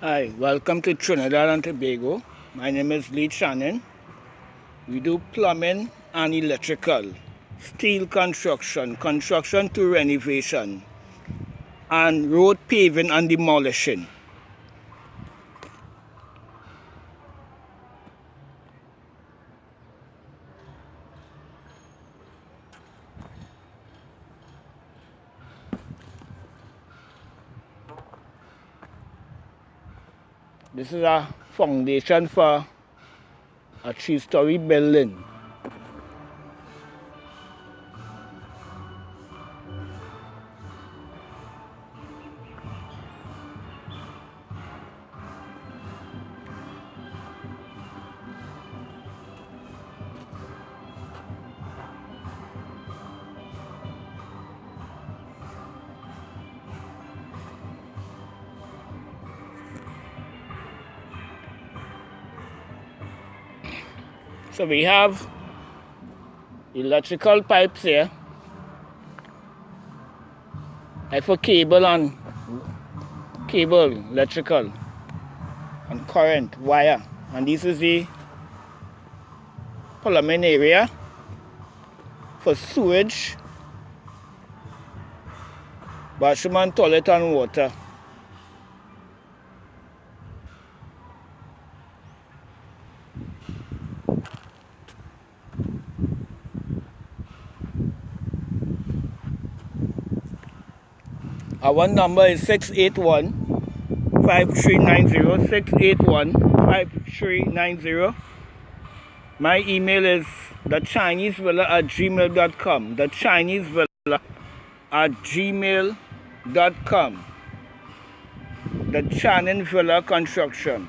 Hi, welcome to Trinidad and Tobago. My name is CHANIN. We do plumbing and electrical, steel construction, construction to renovation, and road paving and demolishing. This is a foundation for a 3-story building. So we have electrical pipes here, like for cable, electrical, and current, wire. And this is the plumbing area for sewage, bathroom and toilet and water. Our number is 681-5390, 681-5390. My email is thechinesevilla@gmail.com, thechinesevilla@gmail.com. The Chanin Villa Construction.